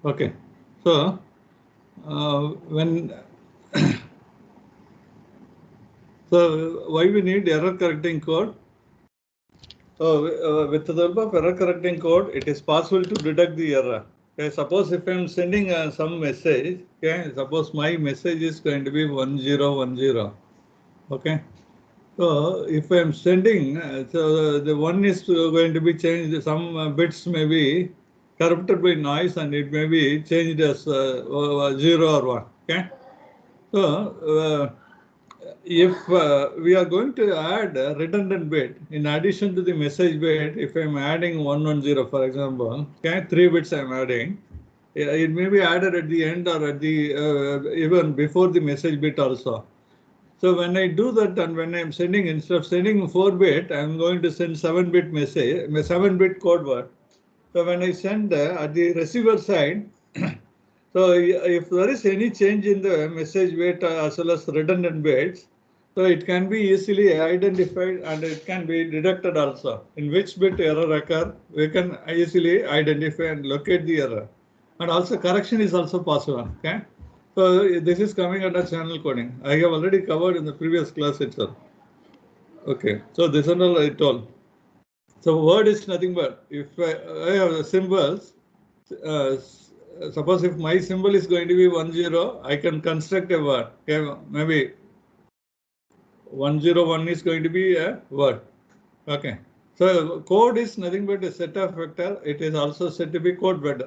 Okay, so when so why we need error correcting code? So with the help of error correcting code, it is possible to detect the error. Okay, suppose if I am sending some message, okay, suppose my message is going to be 1010. Okay, so if I am sending, so the one is going to be changed, some bits may be corrupted by noise and it may be changed as 0 or 1. Okay, so if we are going to add a redundant bit in addition to the message bit, if I'm adding 110, for example, okay, 3 bits I'm adding, it may be added at the end or at the even before the message bit also. So when I do that and when I'm sending, instead of sending 4-bit, I'm going to send 7-bit message, 7-bit code word. So when I send at the receiver side, so if there is any change in the message weight as well as redundant bits, so it can be easily identified and it can be detected also. In which bit error occur, we can easily identify and locate the error. And also correction is also possible. Okay. So this is coming under channel coding. I have already covered in the previous class itself. Okay. So this is all I told. So word is nothing but if I have symbols. Suppose if my symbol is going to be 10, I can construct a word. Okay, maybe 101 is going to be a word. Okay, so code is nothing but a set of vector. It is also said to be code word.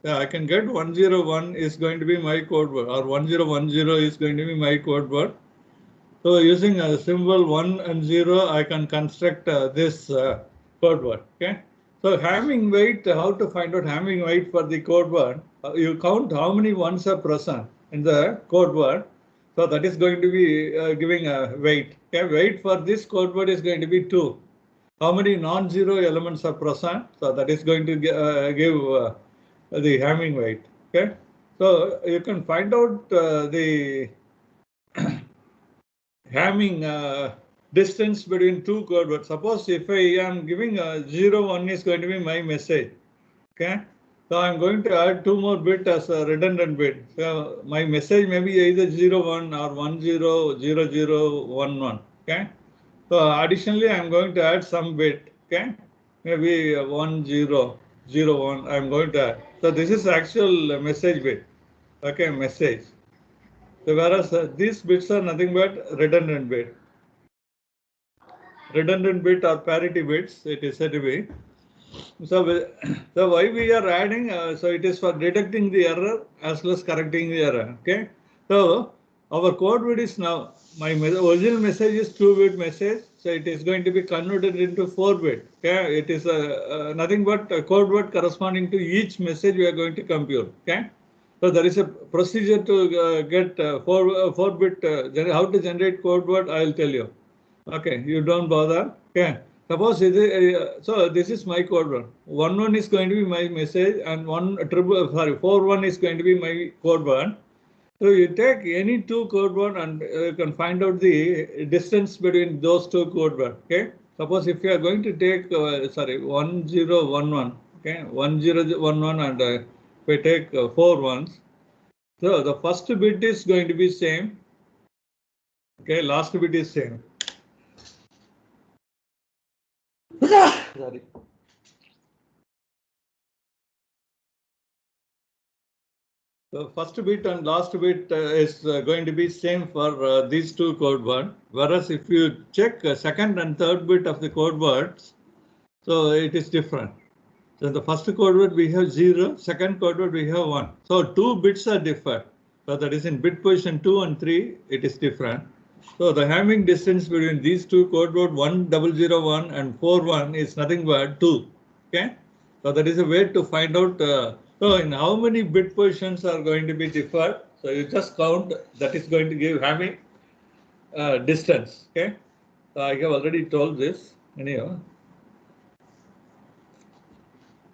So I can get 101 is going to be my code word, or 1010 is going to be my code word. So using a symbol 1 and 0, I can construct this code word. Okay. So Hamming weight, how to find out Hamming weight for the code word? You count how many ones are present in the code word. So that is going to be giving a weight. Okay. Weight for this code word is going to be 2. How many non-zero elements are present? So that is going to give the Hamming weight. Okay. So you can find out the Hamming distance between two code words. Suppose if I am giving 0, 1 is going to be my message. Okay. So I'm going to add 2 more bit as a redundant bit. So my message may be either 0, 1 or 10, 0, 0, 1, 1. Okay. So additionally, I'm going to add some bit. Okay. Maybe 1, 0, 0, 1. I'm going to add. So this is actual message bit. Okay. Message. So whereas these bits are nothing but redundant bit. Redundant bit or parity bits, it is said to be. So, so why we are adding? So it is for detecting the error as well as correcting the error. Okay. So our code word is now my original message is 2-bit message. So it is going to be converted into 4-bit. Okay. It is nothing but a code word corresponding to each message we are going to compute. Okay. So there is a procedure to get 4-bit. How to generate code word, I will tell you. Okay, you don't bother. Okay, suppose so this is my code word. 1 is going to be my message, and 4 is going to be my code word. So you take any two code word and you can find out the distance between those two code words. Okay, suppose if you are going to take 1011. Okay, 1011, and if we take 4 ones, so the first bit is going to be same. Okay, last bit is same. Sorry. The first bit and last bit is going to be same for these two code words. Whereas if you check second and third bit of the code words, so it is different. So the first code word we have 0, second code word we have 1. So 2 bits are different. So that is in bit position 2 and 3, it is different. So the Hamming distance between these two code word 1001 and 41 is nothing but 2. Okay. So that is a way to find out. So in how many bit positions are going to be differed. So you just count, that is going to give Hamming distance. Okay. So I have already told this. Anyhow.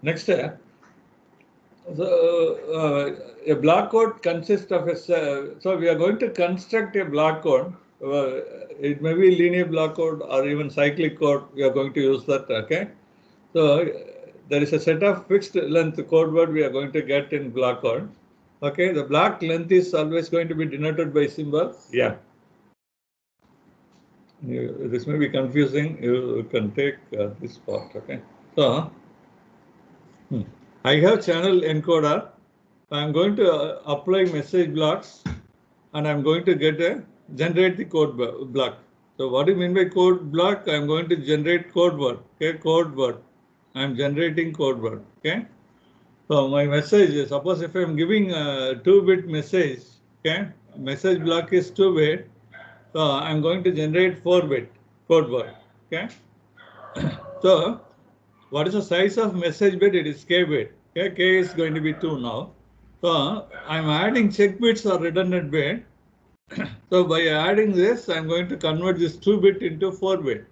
Next step. So a block code consists of a. So we are going to construct a block code. It may be linear block code or even cyclic code. We are going to use that. Okay. So there is a set of fixed length code word we are going to get in block code. Okay, the block length is always going to be denoted by symbol n. This may be confusing. You can take this part. Okay, so I have channel encoder. I'm going to apply message blocks, and I'm going to generate the code block. So what do you mean by code block? I'm going to generate code word. Okay, code word. I'm generating code word. Okay. So my message is, suppose if I'm giving a 2-bit message, okay, message block is 2-bit. So I'm going to generate 4-bit code word. Okay. So what is the size of message bit? It is k bit. Okay, k is going to be 2 now. So I'm adding check bits or redundant bit. So by adding this, I'm going to convert this 2-bit into 4-bit.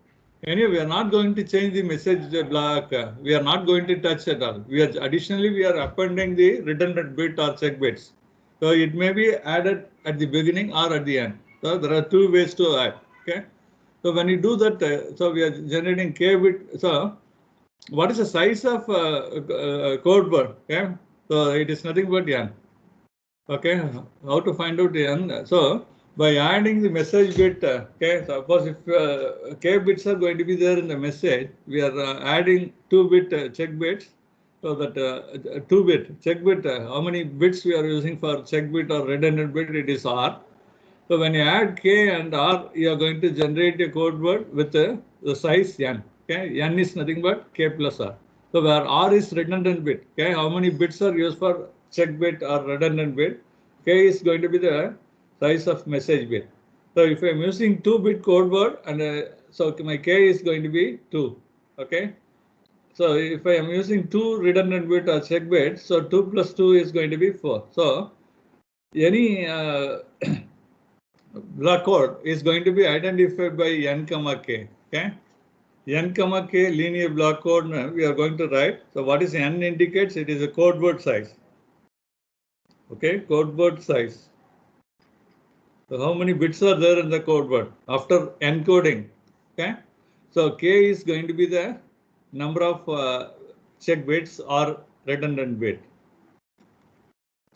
Anyway, we are not going to change the message block. We are not going to touch at all. Additionally, we are appending the redundant bit or check bits. So it may be added at the beginning or at the end. So there are 2 ways to add. Okay. So when you do that, so we are generating k bit. So what is the size of code word? Okay. So it is nothing but n. Okay. How to find out n? So by adding the message bit, okay, suppose if k bits are going to be there in the message, we are adding 2-bit check bits. So that 2-bit check bit, how many bits we are using for check bit or redundant bit? It is r. So when you add k and r, you are going to generate a code word with the size n. Okay, n is nothing but k plus r. So where r is redundant bit, okay, how many bits are used for check bit or redundant bit? K is going to be the size of message bit. So if I'm using 2-bit code word, and so my k is going to be 2. Okay. So if I am using 2 redundant bit or check bit, so 2 plus 2 is going to be 4. So any block code is going to be identified by n comma k. Okay. N comma k linear block code we are going to write. So what is n indicates? It is a code word size. Okay, code word size. So how many bits are there in the code word after encoding? Okay, so k is going to be the number of check bits or redundant bit.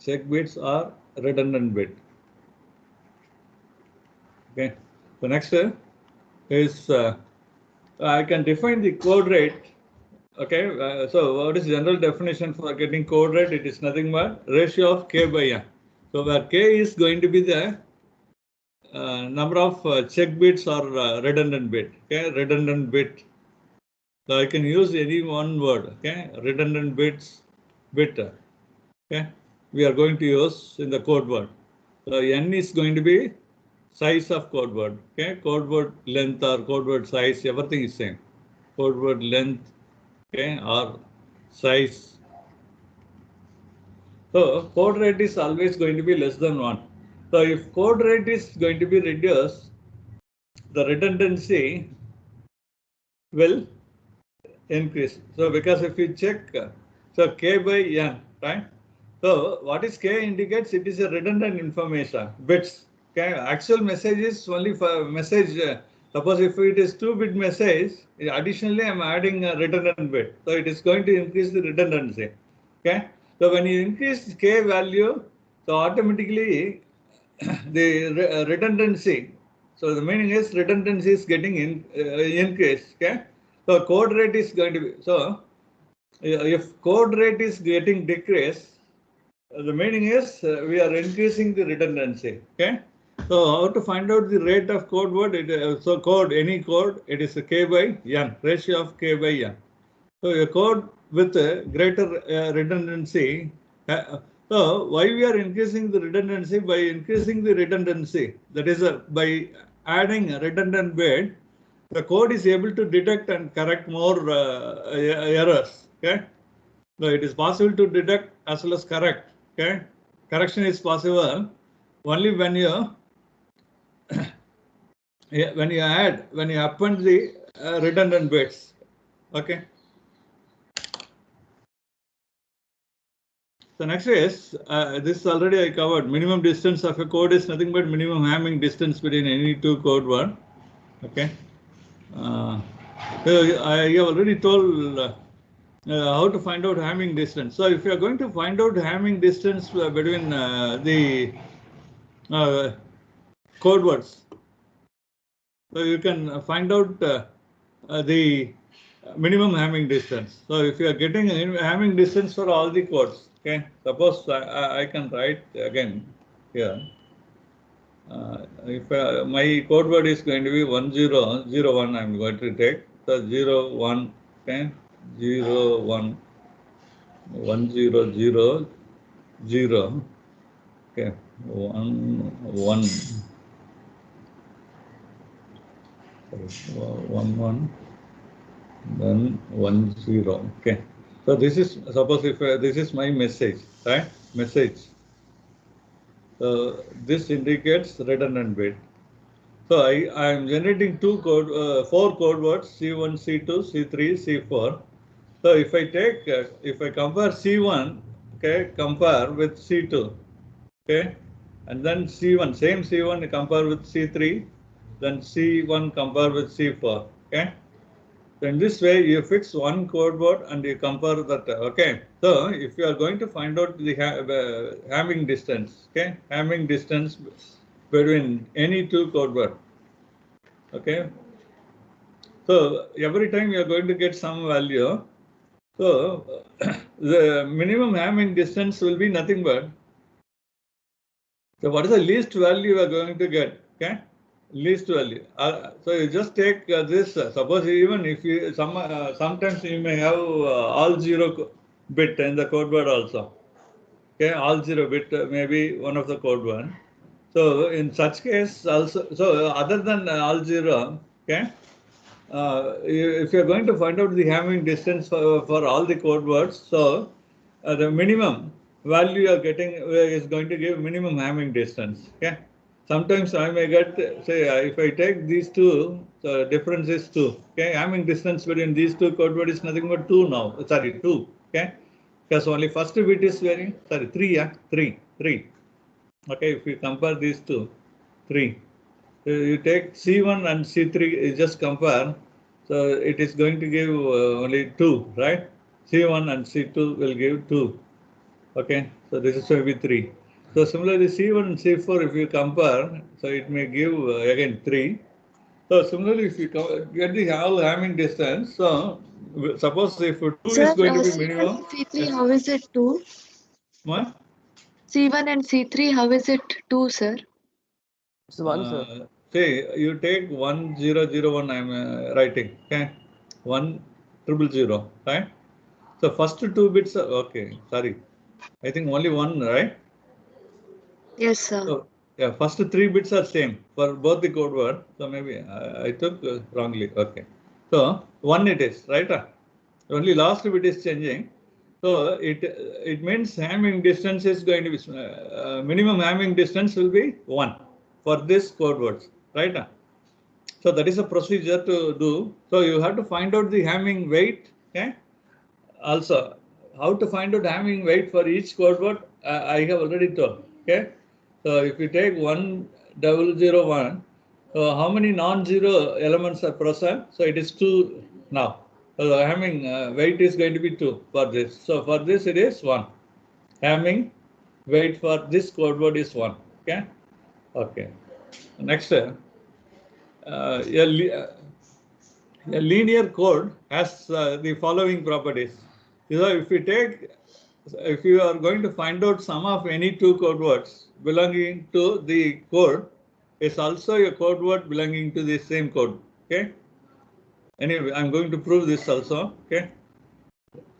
Check bits or redundant bit. Okay, so next is I can define the code rate. Okay, so what is general definition for getting code rate? It is nothing but ratio of k by n. So where k is going to be the number of check bits or redundant bit. Okay, redundant bit. So I can use any one word. Okay, redundant bits, bit. Okay, we are going to use in the code word. So n is going to be size of code word. Okay, code word length or code word size, everything is same. Code word length, okay, or size. So code rate is always going to be less than 1. So if code rate is going to be reduced, the redundancy will increase. So because if you check, so k by n, right? So what is k indicates? It is a redundant information, bits. Okay, actual message is only for message. Suppose if it is 2-bit message, additionally I'm adding a redundant bit. So it is going to increase the redundancy. Okay. So when you increase k value, so automatically the redundancy. So the meaning is redundancy is getting increased. Okay. So code rate is going to be, so if code rate is getting decreased, the meaning is we are increasing the redundancy. Okay. So how to find out the rate of code word? So code, any code, it is a k by n, ratio of k by n. So a code with a greater redundancy. So why we are increasing the redundancy? By increasing the redundancy, that is by adding a redundant bit, the code is able to detect and correct more errors. Okay, so it is possible to detect as well as correct. Okay, correction is possible only when you when you append the redundant bits. Okay. So next is this already I covered. Minimum distance of a code is nothing but minimum Hamming distance between any 2 code word. Okay. So I have already told how to find out Hamming distance. So if you are going to find out Hamming distance between the code words, so you can find out the minimum Hamming distance. So if you are getting a Hamming distance for all the codes, okay, suppose I can write again here. If my code word is going to be 1001, I'm going to take the 01, okay, 01, 1000, okay, 1, 11, then 10. Okay. So this is, suppose if this is my message, right? Message. So this indicates redundant bit. So I am generating four code words, C1, C2, C3, C4. So if I take, if I compare C1, okay, compare with C2, okay, and then C1, same C1 compare with C3, then C1 compare with C4, okay. So in this way, you fix one code word and you compare that, okay. So if you are going to find out the Hamming distance, okay, Hamming distance between any two code word, okay. So every time you are going to get some value, so the minimum Hamming distance will be nothing but, so what is the least value you are going to get, okay? Least value. So you just take this. Suppose even if you sometimes you may have all zero bit in the code word also. Okay, all zero bit may be one of the code word. So in such case also, so other than all zero, okay. If you are going to find out the Hamming distance for all the code words, so the minimum value you are getting is going to give minimum Hamming distance. Okay. Sometimes I may get, say, if I take these two, the difference is 2. Okay. Hamming distance between these two code words is nothing but 2 now. Sorry, 2. Okay. Because only first bit is varying. Sorry, 3. Yeah, 3. Okay. If you compare these two, 3. You take C1 and C3, you just compare. So it is going to give only 2, right? C1 and C2 will give 2. Okay, so this is going to be 3. So similarly, C1 and C4, if you compare, so it may give again 3. So similarly, if you get the whole Hamming distance, so suppose if 2 is Sir, going to be C1 minimum. and C3, Yes. how is it 2? What? C1 and C3, how is it 2, sir? It's 1, sir. Say you take 1001. I'm writing. Okay, 1000. Right. So first two bits are okay. Sorry, I think only one, right? Yes, sir. So yeah, first three bits are same for both the code word. So maybe I took wrongly. Okay. So one it is, right? Only last bit is changing. So it means Hamming distance is going to be minimum Hamming distance will be 1 for this code words, right? So that is a procedure to do. So you have to find out the Hamming weight. Okay. Also, how to find out Hamming weight for each code word, I have already told. Okay. So if you take 1001, so how many non-zero elements are present? So it is 2 now. So the Hamming weight is going to be 2 for this. So for this it is 1. Hamming weight for this code word is 1. Okay. Okay. Next, a linear code has the following properties. You know, if you are going to find out sum of any two code words belonging to the code, is also a code word belonging to the same code. Okay. Anyway, I'm going to prove this also. Okay.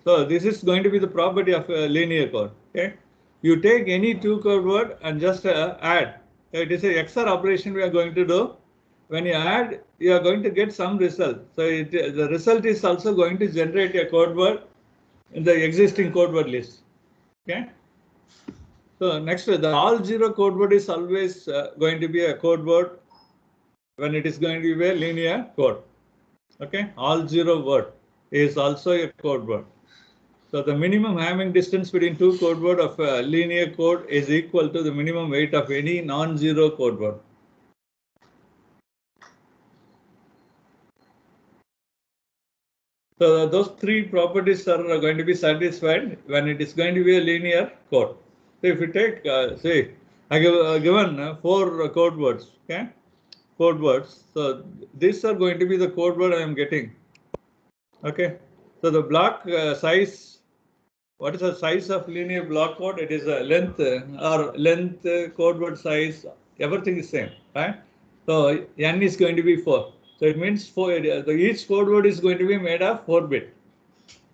So this is going to be the property of a linear code. Okay. You take any two code word and just add. It is a XOR operation we are going to do. When you add, you are going to get some result. So the result is also going to generate a code word in the existing code word list. Okay. So next, the all zero code word is always going to be a code word when it is going to be a linear code. Okay. All zero word is also a code word. So the minimum Hamming distance between two code word of a linear code is equal to the minimum weight of any non-zero code word. So those three properties are going to be satisfied when it is going to be a linear code. So if you take, say, I give given 4 code words, okay, code words. So these are going to be the code word I am getting. Okay. So the block size. What is the size of linear block code? It is a length or length, code word size. Everything is same, right? So n is going to be 4. So it means each code word is going to be made of 4 bit.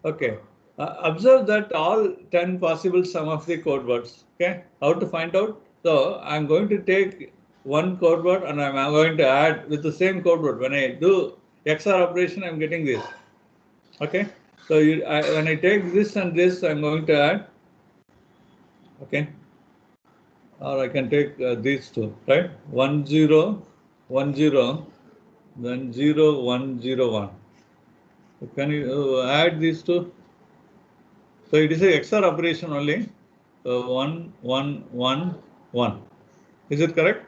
Okay. Observe that all 10 possible sum of the code words. Okay. How to find out? So I'm going to take one code word and I'm going to add with the same code word. When I do XOR operation, I'm getting this. Okay. So when I take this and this, I'm going to add. Okay. Or I can take these two, right? 1 0 1 0, then 0 1 0 1. So can you add these two? So it is a XOR operation only. 1 1 1 1. Is it correct?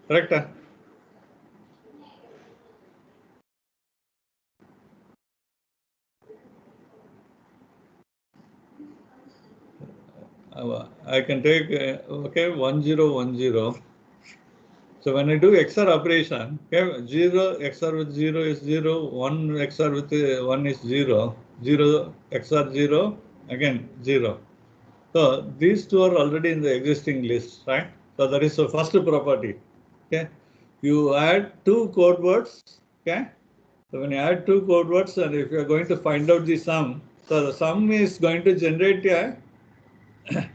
Correct? I can take okay 1 0 1 0. So when I do XOR operation, okay, 0 XOR with 0 is 0, 1 XOR with 1 is 0, 0 XOR 0, again 0. So these two are already in the existing list, right? So that is the first property. Okay. You add two code words. Okay. So when you add two code words, and if you are going to find out the sum, so the sum is going to generate a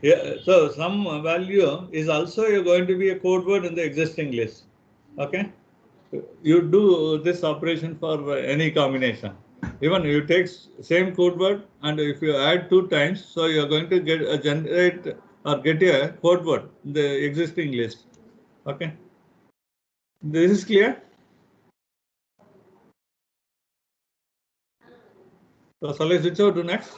yeah, so some value is also going to be a code word in the existing list. Okay. You do this operation for any combination. Even you take same code word and if you add 2 times, so you are going to get a generate or get a code word in the existing list. Okay. This is clear. So shall I switch over to next?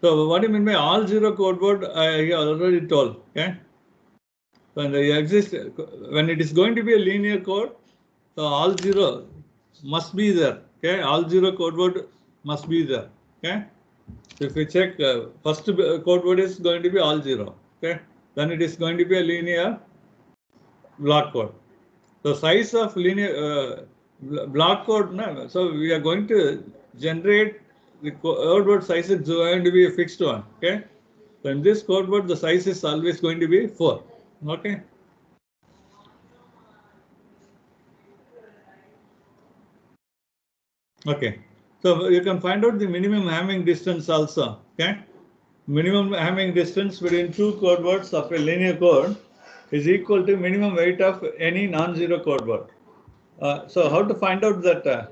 So what do you mean by all 0 code word? I already told. Okay. When it is going to be a linear code, so all 0 must be there. Okay. All 0 code word must be there. Okay. So if we check, first code word is going to be all 0. Okay. Then it is going to be a linear block code. So size of linear block code. No, so we are going to generate the code word size is going to be a fixed one. Okay. So in this code word, the size is always going to be 4. Okay. Okay. So you can find out the minimum Hamming distance also. Okay. Minimum Hamming distance between two code words of a linear code is equal to minimum weight of any non-zero code word. So how to find out that?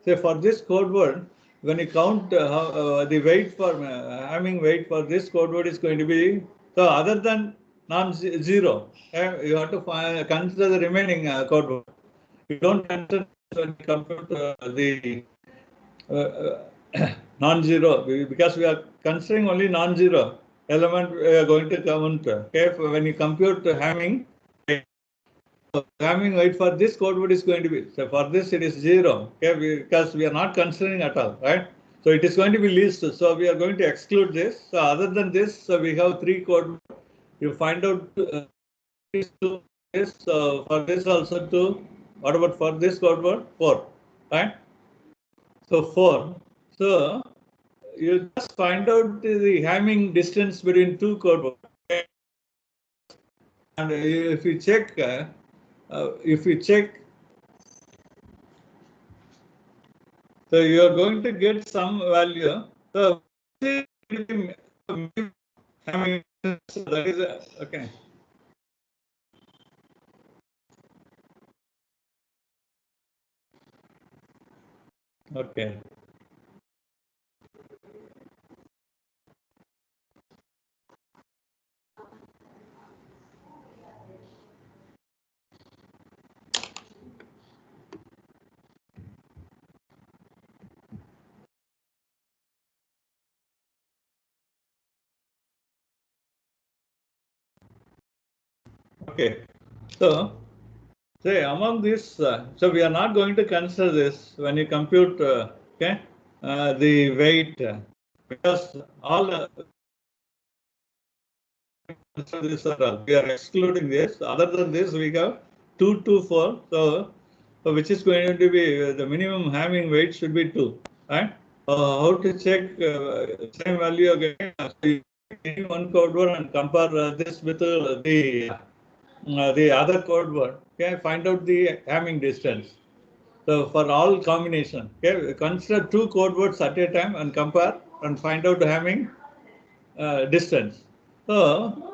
Say for this code word, when you count the weight for Hamming weight for this code word is going to be, so other than non-zero, you have to consider the remaining code word. You don't consider when you compute the non-zero, because we are considering only non-zero element we are going to count. Okay, when you compute Hamming, Hamming weight for this code word is going to be, so for this it is 0. Okay, because we are not considering at all, right? So it is going to be least. So we are going to exclude this. So other than this, so we have 3 code. You find out this. For this also 2. What about for this code word? 4, right? So 4. So you just find out the Hamming distance between two code words. And if you check, so you are going to get some value. So Hamming distance, that is okay. Okay. Okay. So, say among these, so we are not going to consider this when you compute, okay, the weight, because all this we are excluding this. Other than this, we have 2, 2, 4. So which is going to be the minimum having weight should be 2, right? How to check same value again? So you take one code word and compare this with the other code word. Okay, find out the having distance. So for all combination, okay, consider 2 code words at a time and compare and find out having distance. So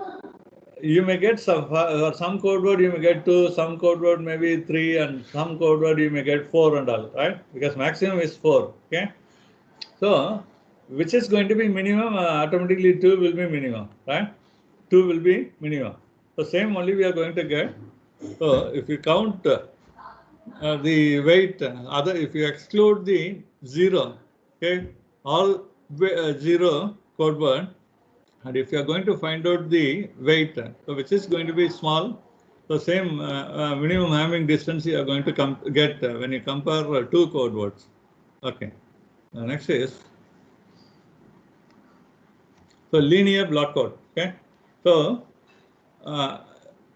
you may get some code word you may get 2, some code word maybe 3, and some code word you may get 4 and all, right? Because maximum is 4. Okay. So which is going to be minimum? Automatically 2 will be minimum, right? 2 will be minimum. So same only we are going to get. So if you count the weight, other if you exclude the 0, okay, all 0 code word, and if you are going to find out the weight, so which is going to be small, so same minimum having distance you are going to get when you compare 2 code words. Okay. Next is so linear block code. Okay. So I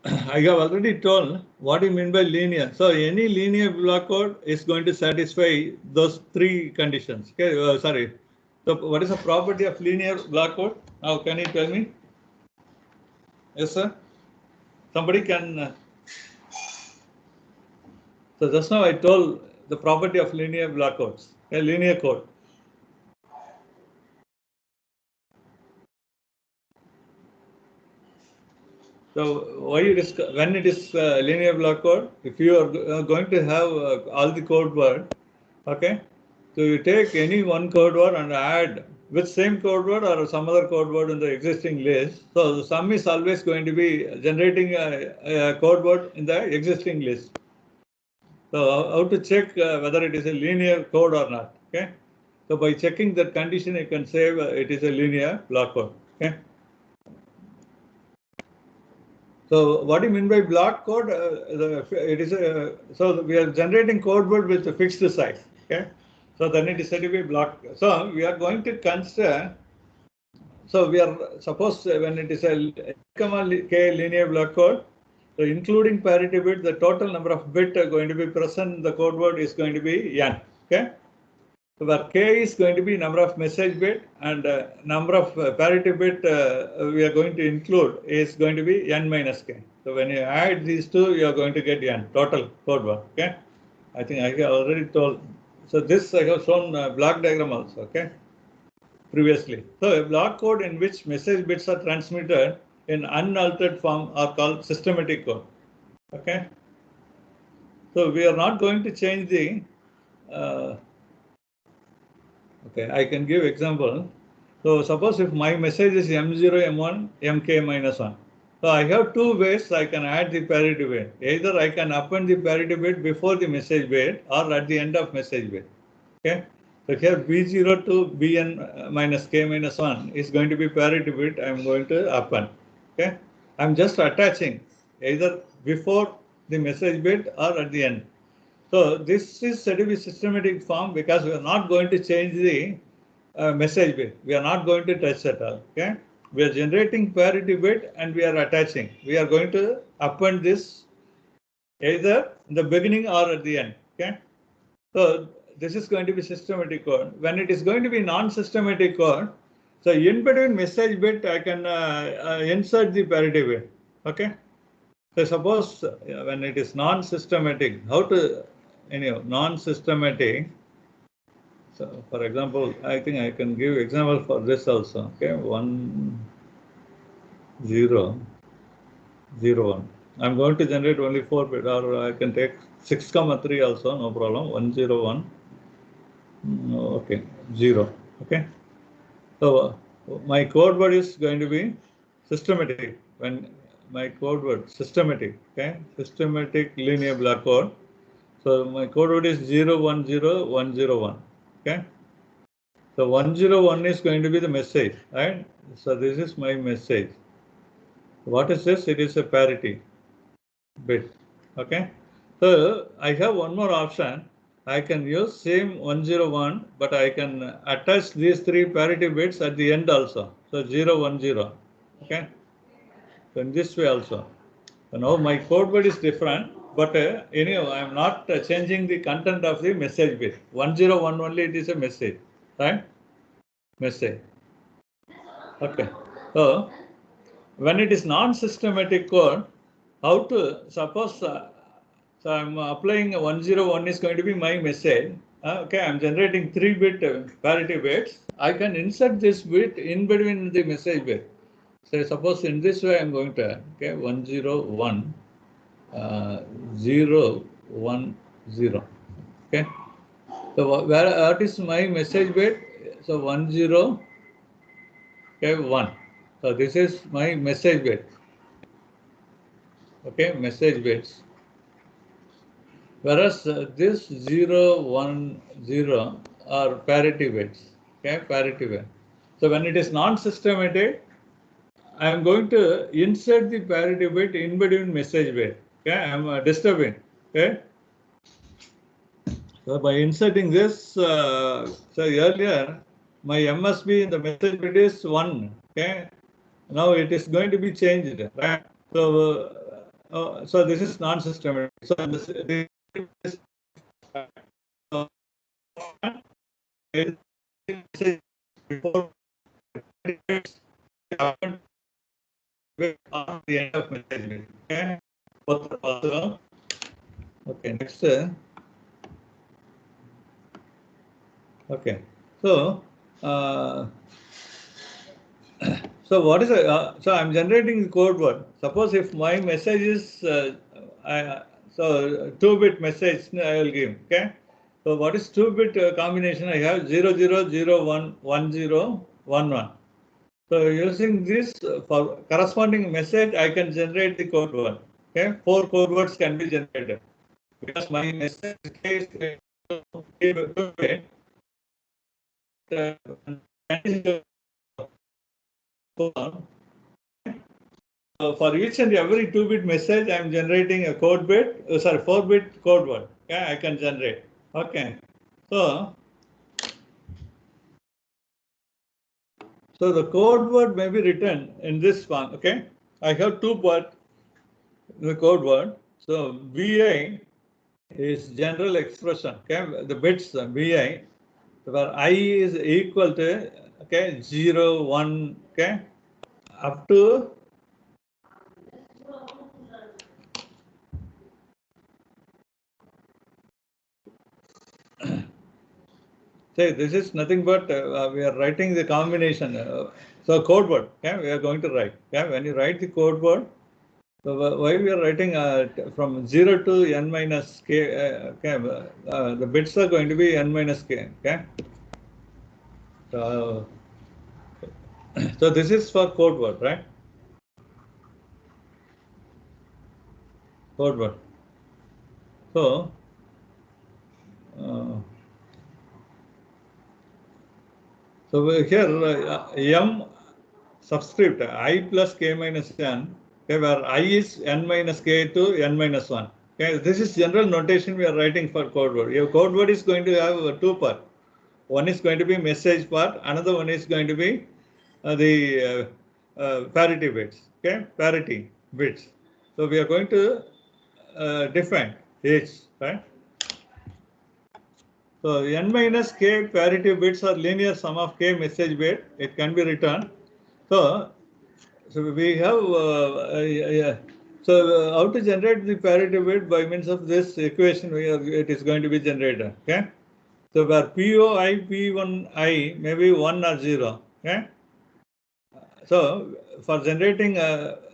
have already told what you mean by linear. So any linear block code is going to satisfy those 3 conditions. Okay. Sorry. So what is the property of linear block code? How can you tell me? Yes, sir. Somebody can. So just now I told the property of linear block codes, a linear code. So why it is when it is linear block code? If you are going to have all the code word, okay. So you take any one code word and add with same code word or some other code word in the existing list. So the sum is always going to be generating a code word in the existing list. So how to check whether it is a linear code or not? Okay. So by checking that condition, you can say it is a linear block code. Okay. So what do you mean by block code? It is so we are generating code word with a fixed size. Okay. So then it is said to be block. So we are going to consider. So we are suppose when it is a k linear block code. So including parity bit, the total number of bit going to be present in the code word is going to be n. Okay. So where k is going to be number of message bit and number of parity bit we are going to include is going to be n minus k. So when you add these two, you are going to get n total code word. Okay, I think I have already told. So this I have shown block diagram also. Okay, previously. So a block code in which message bits are transmitted in unaltered form are called systematic code. Okay, so we are not going to change the. Okay, I can give example. So suppose if my message is M0, M1, MK minus 1. So I have 2 ways I can add the parity bit. Either I can append the parity bit before the message bit or at the end of message bit. Okay. So here B0 to Bn minus K minus 1 is going to be parity bit I am going to append. Okay. I am just attaching either before the message bit or at the end. So this is said to be systematic form because we are not going to change the message bit. We are not going to touch at all. Okay, we are generating parity bit and we are attaching. We are going to append this either in the beginning or at the end. Okay, so this is going to be systematic code. When it is going to be non-systematic code, so in between message bit I can insert the parity bit. Okay, so suppose when it is non-systematic, how to anyhow non-systematic. So for example, I think I can give example for this also. Okay, 1 0 0 1. I'm going to generate only 4 bit, or I can take 6,3 also, no problem. 1 0 1. Okay, 0. Okay. So my code word is going to be systematic. When my code word systematic, okay, systematic linear block code. So my code word is 0 1 0 1 0 1. Okay. So 101 is going to be the message, right? So this is my message. What is this? It is a parity. bit. Okay. So I have one more option. I can use same 101, but I can attach these three parity bits at the end also. So 0, 1, 0. Okay. So in this way also. So now my code word is different, but anyhow, I am not changing the content of the message bit. 101 only it is a message, right? Message. Okay. So when it is non-systematic code, how to suppose so I'm applying 101 is going to be my message. Okay, I'm generating 3-bit parity bits. I can insert this bit in between the message bit. So suppose in this way I'm going to 101 0 1 0. Okay. So what is my message bit? So 1 0 1. So this is my message bit. Okay, message bits. Whereas this 0 1 0 are parity bits. Okay, parity bit. So when it is non-systematic, I am going to insert the parity bit in between message bit. Okay, I am disturbing. Okay. So by inserting this, so earlier my MSB in the message bit is 1. Okay. Now it is going to be changed. Right? So this is non-systematic. So this is before on the end of message. Okay. Also, okay. Next. Okay. So. So what is so I'm generating the code word. Suppose if my message is so 2-bit message I will give. Okay. So what is 2-bit combination? I have 0 0 0 1 1 0 1 1. So using this for corresponding message, I can generate the code word. Okay. 4 code words can be generated because my message is 2-bit. For each and every 2-bit message, I'm generating a code bit, 4-bit code word. Okay, I can generate. Okay, so the code word may be written in this form. Okay, I have 2 parts the code word. So VI is general expression. Okay, the bits VI where I is equal to 0 1 up to say this is nothing but we are writing the combination. So code word, we are going to write. When you write the code word, so why we are writing from 0 to n minus k, the bits are going to be n minus k. So, so this is for code word, right? Code word. So, here m subscript I plus k minus n, where I is n minus k to n minus 1. Okay, this is general notation we are writing for code word. Your code word is going to have 2 parts. One is going to be message part, another one is going to be the parity bits. Okay, parity bits. So we are going to define each, right? So n minus k parity bits are linear sum of k message bit. It can be written. So we have how to generate the parity bit by means of this equation where it is going to be generated. Okay. So where POI, P1I may be 1 or 0. Okay. So for generating,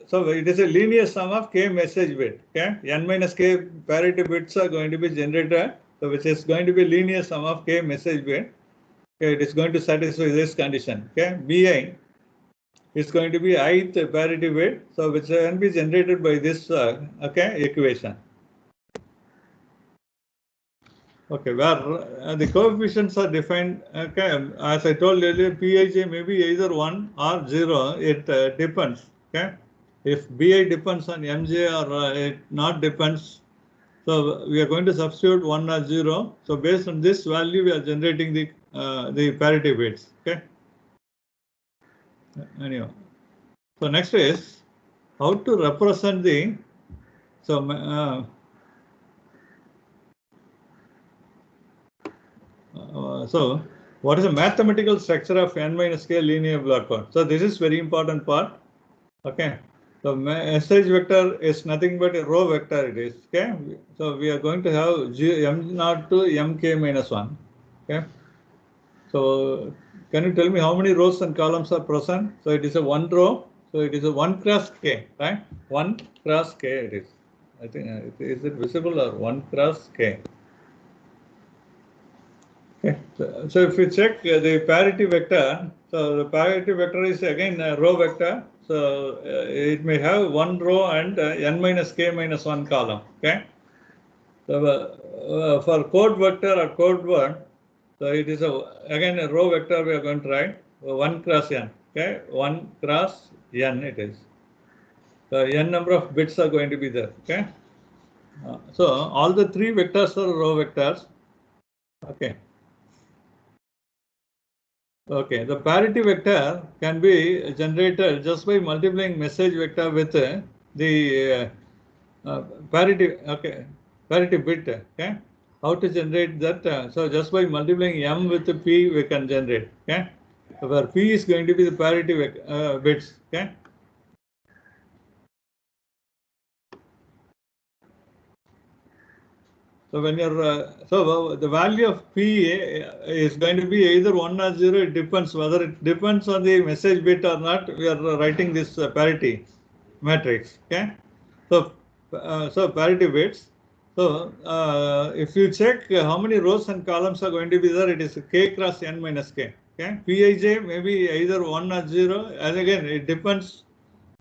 so it is a linear sum of k message bit. Okay. N minus k parity bits are going to be generated. So which is going to be linear sum of k message bit. Okay. It is going to satisfy this condition. Okay. BI is going to be ith parity bit. So which can be generated by this equation. Okay, where the coefficients are defined, as I told earlier, Pij may be either 1 or 0, it depends, okay. if Bi depends on Mj or it not depends, so we are going to substitute 1 or 0. So based on this value, we are generating the parity bits. Okay. Anyway, so next is how to represent the so so what is the mathematical structure of n minus k linear block code? So this is very important part. Okay. So message vector is nothing but a row vector it is. Okay. So we are going to have m0 to mk minus 1. Okay. So can you tell me how many rows and columns are present? So it is a 1 row. So it is a 1 cross k, right? 1 cross k it is. I think is it visible or 1 cross k? Okay. So if you check the parity vector, so the parity vector is again a row vector. So it may have 1 row and n minus k minus 1 column. Okay. So for code vector or code word, so it is again a row vector we are going to write 1 cross n. Okay, 1 cross n it is. So n number of bits are going to be there. Okay. So all the 3 vectors are row vectors. Okay. Okay, the parity vector can be generated just by multiplying message vector with the parity. Okay, parity bit. Okay, how to generate that? So just by multiplying m with p, we can generate. Okay, so where p is going to be the parity bits. Okay. So when you're so the value of p is going to be either 1 or 0. It depends whether it depends on the message bit or not. We are writing this parity matrix. Okay. So so parity bits. So if you check how many rows and columns are going to be there, it is k cross n minus k. Okay. Pij may be either 1 or 0. And again, it depends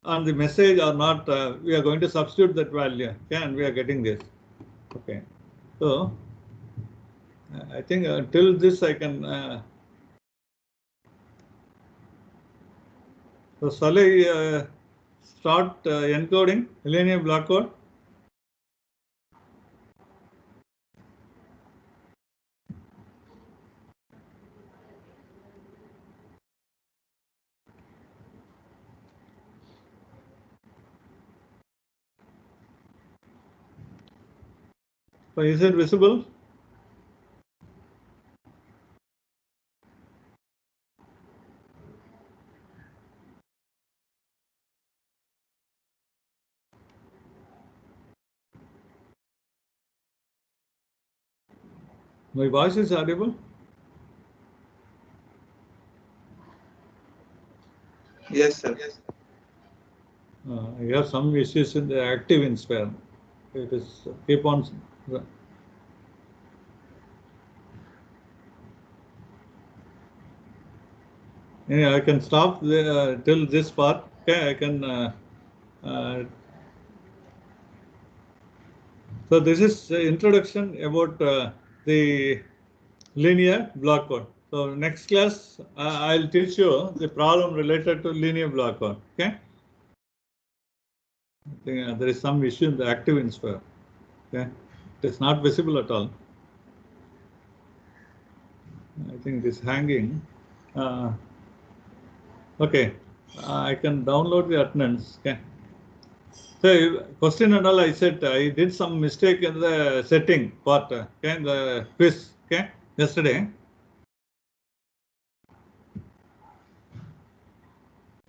on the message or not. We are going to substitute that value. Okay, and we are getting this. Okay. So I think till this I can. So shall I start encoding linear block code? So is it visible? My voice is audible? Yes, sir. I have some issues in the active inspire. It is keep on. Yeah, I can stop till this part. Okay, I can. So this is the introduction about the linear block code. So next class, I'll teach you the problem related to linear block code. Okay. I think there is some issue in the active inspire. Okay, it is not visible at all. I think it is hanging. Okay, I can download the attendance. Okay. So question and all, I said I did some mistake in the setting part. Okay, the quiz. Okay, yesterday.